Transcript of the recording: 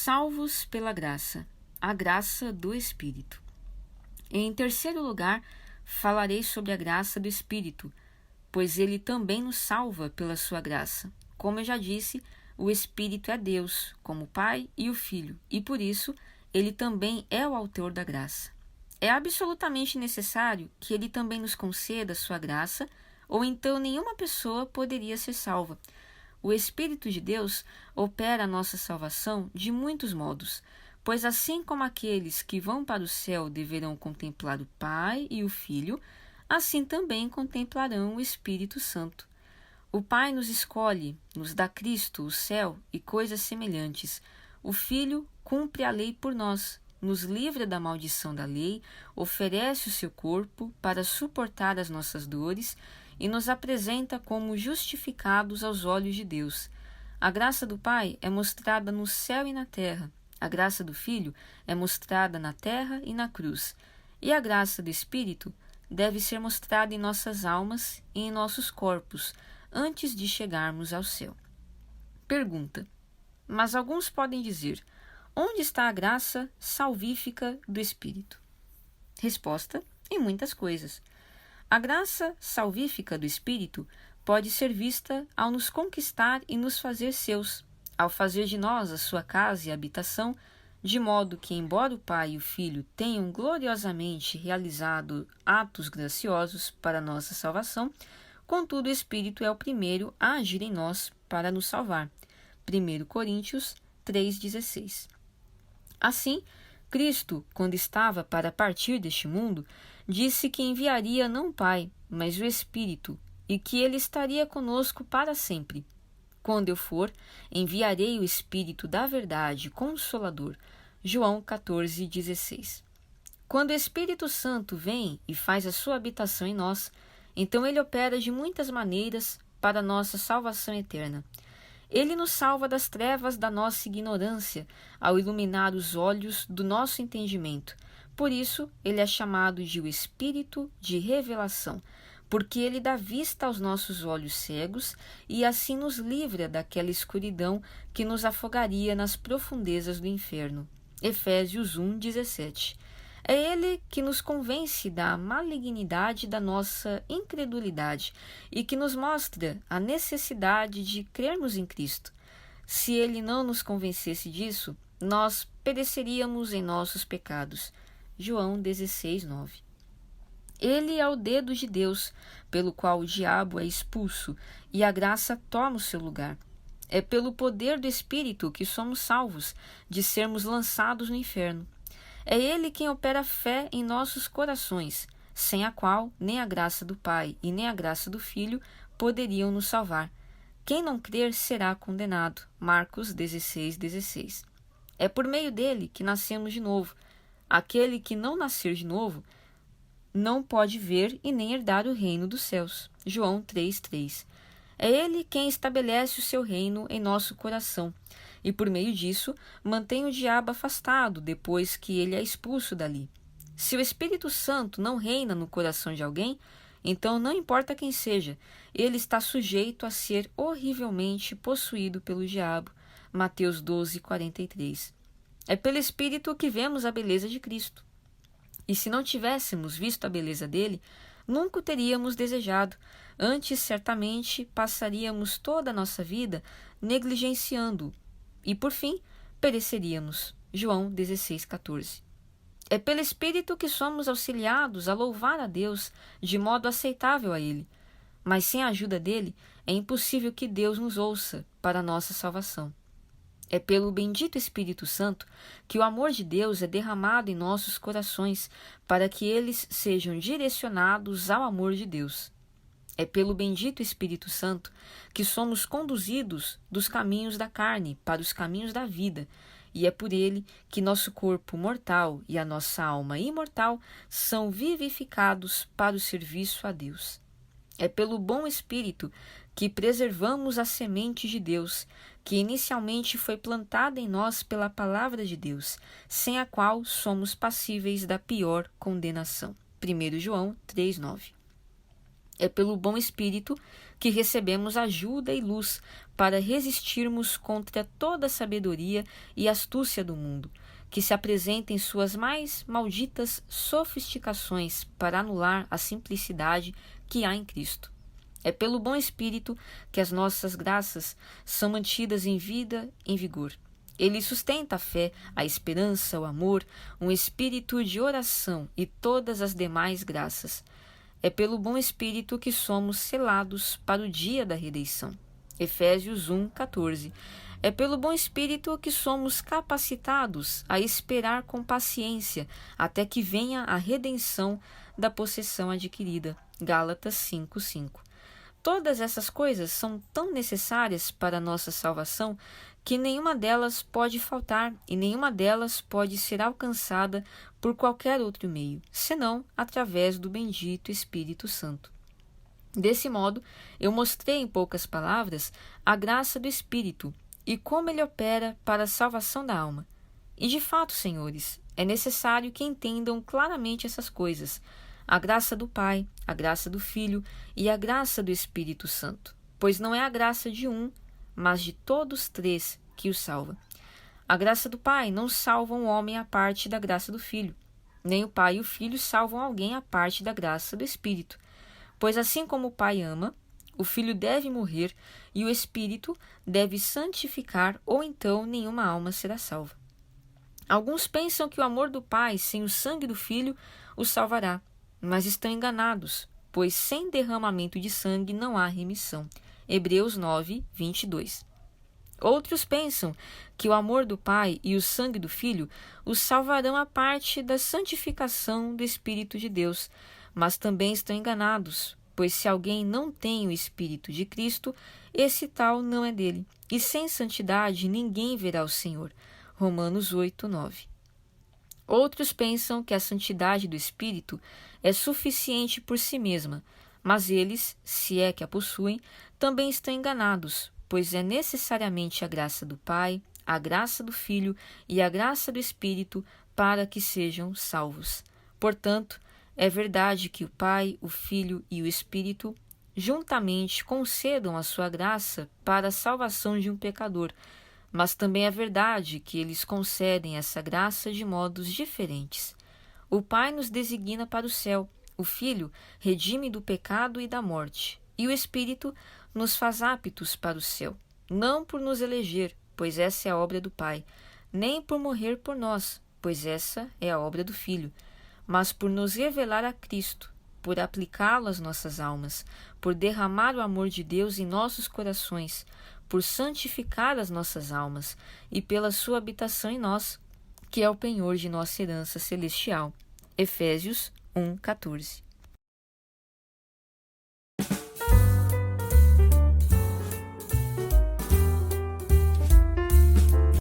salvos pela graça, a graça do Espírito. Em terceiro lugar, falarei sobre a graça do Espírito, pois ele também nos salva pela sua graça. Como eu já disse, o Espírito é Deus, como o Pai e o Filho, e por isso ele também é o autor da graça. É absolutamente necessário que ele também nos conceda sua graça, ou então nenhuma pessoa poderia ser salva. O Espírito de Deus opera a nossa salvação de muitos modos, pois assim como aqueles que vão para o céu deverão contemplar o Pai e o Filho, assim também contemplarão o Espírito Santo. O Pai nos escolhe, nos dá Cristo, o céu e coisas semelhantes. O Filho cumpre a lei por nós, nos livra da maldição da lei, oferece o seu corpo para suportar as nossas dores e nos apresenta como justificados aos olhos de Deus. A graça do Pai é mostrada no céu e na terra. A graça do Filho é mostrada na terra e na cruz. E a graça do Espírito deve ser mostrada em nossas almas e em nossos corpos, antes de chegarmos ao céu. Pergunta: mas alguns podem dizer, onde está a graça salvífica do Espírito? Resposta: em muitas coisas. A graça salvífica do Espírito pode ser vista ao nos conquistar e nos fazer seus, ao fazer de nós a sua casa e habitação, de modo que, embora o Pai e o Filho tenham gloriosamente realizado atos graciosos para nossa salvação, contudo o Espírito é o primeiro a agir em nós para nos salvar. 1 Coríntios 3,16. Assim, Cristo, quando estava para partir deste mundo, disse que enviaria não o Pai, mas o Espírito, e que ele estaria conosco para sempre. Quando eu for, enviarei o Espírito da verdade, Consolador. João 14,16. Quando o Espírito Santo vem e faz a sua habitação em nós, então ele opera de muitas maneiras para a nossa salvação eterna. Ele nos salva das trevas da nossa ignorância, ao iluminar os olhos do nosso entendimento. Por isso, ele é chamado de o Espírito de revelação, porque ele dá vista aos nossos olhos cegos e assim nos livra daquela escuridão que nos afogaria nas profundezas do inferno. Efésios 1,17. É ele que nos convence da malignidade da nossa incredulidade e que nos mostra a necessidade de crermos em Cristo. Se ele não nos convencesse disso, nós pereceríamos em nossos pecados. João 16,9. Ele é o dedo de Deus, pelo qual o diabo é expulso e a graça toma o seu lugar. É pelo poder do Espírito que somos salvos de sermos lançados no inferno. É ele quem opera a fé em nossos corações, sem a qual nem a graça do Pai e nem a graça do Filho poderiam nos salvar. Quem não crer será condenado. Marcos 16,16. É por meio dele que nascemos de novo. Aquele que não nascer de novo não pode ver e nem herdar o reino dos céus. João 3,3. É ele quem estabelece o seu reino em nosso coração, e por meio disso mantém o diabo afastado depois que ele é expulso dali. Se o Espírito Santo não reina no coração de alguém, então não importa quem seja, ele está sujeito a ser horrivelmente possuído pelo diabo. Mateus 12,43. É pelo Espírito que vemos a beleza de Cristo. E se não tivéssemos visto a beleza dele, nunca o teríamos desejado. Antes, certamente, passaríamos toda a nossa vida negligenciando-o. E, por fim, pereceríamos. João 16,14. É pelo Espírito que somos auxiliados a louvar a Deus de modo aceitável a Ele. Mas sem a ajuda dele, é impossível que Deus nos ouça para a nossa salvação. É pelo bendito Espírito Santo que o amor de Deus é derramado em nossos corações para que eles sejam direcionados ao amor de Deus. É pelo bendito Espírito Santo que somos conduzidos dos caminhos da carne para os caminhos da vida, e é por ele que nosso corpo mortal e a nossa alma imortal são vivificados para o serviço a Deus. É pelo bom Espírito que preservamos a semente de Deus, que inicialmente foi plantada em nós pela palavra de Deus, sem a qual somos passíveis da pior condenação. 1 João 3,9. É pelo bom Espírito que recebemos ajuda e luz para resistirmos contra toda a sabedoria e astúcia do mundo, que se apresenta em suas mais malditas sofisticações para anular a simplicidade que há em Cristo. É pelo bom Espírito que as nossas graças são mantidas em vida, em vigor. Ele sustenta a fé, a esperança, o amor, um espírito de oração e todas as demais graças. É pelo bom Espírito que somos selados para o dia da redenção. Efésios 1:14. É pelo bom Espírito que somos capacitados a esperar com paciência até que venha a redenção da possessão adquirida. Gálatas 5:5. Todas essas coisas são tão necessárias para a nossa salvação que nenhuma delas pode faltar e nenhuma delas pode ser alcançada por qualquer outro meio, senão através do bendito Espírito Santo. Desse modo, eu mostrei em poucas palavras a graça do Espírito e como ele opera para a salvação da alma. E de fato, senhores, é necessário que entendam claramente essas coisas: a graça do Pai, a graça do Filho e a graça do Espírito Santo, pois não é a graça de um, mas de todos três que o salva. A graça do Pai não salva um homem à parte da graça do Filho, nem o Pai e o Filho salvam alguém à parte da graça do Espírito, pois assim como o Pai ama, o Filho deve morrer e o Espírito deve santificar, ou então nenhuma alma será salva. Alguns pensam que o amor do Pai sem o sangue do Filho o salvará, mas estão enganados, pois sem derramamento de sangue não há remissão. Hebreus 9:22. Outros pensam que o amor do Pai e o sangue do Filho os salvarão à parte da santificação do Espírito de Deus, mas também estão enganados, pois se alguém não tem o Espírito de Cristo, esse tal não é dele, e sem santidade ninguém verá o Senhor. Romanos 8:9. Outros pensam que a santidade do Espírito é suficiente por si mesma, mas eles, se é que a possuem, também estão enganados, pois é necessariamente a graça do Pai, a graça do Filho e a graça do Espírito para que sejam salvos. Portanto, é verdade que o Pai, o Filho e o Espírito juntamente concedam a sua graça para a salvação de um pecador, mas também é verdade que eles concedem essa graça de modos diferentes. O Pai nos designa para o céu, o Filho redime do pecado e da morte, e o Espírito nos faz aptos para o céu, não por nos eleger, pois essa é a obra do Pai, nem por morrer por nós, pois essa é a obra do Filho, mas por nos revelar a Cristo, por aplicá-lo às nossas almas, por derramar o amor de Deus em nossos corações, por santificar as nossas almas e pela sua habitação em nós, que é o penhor de nossa herança celestial. Efésios 1:14.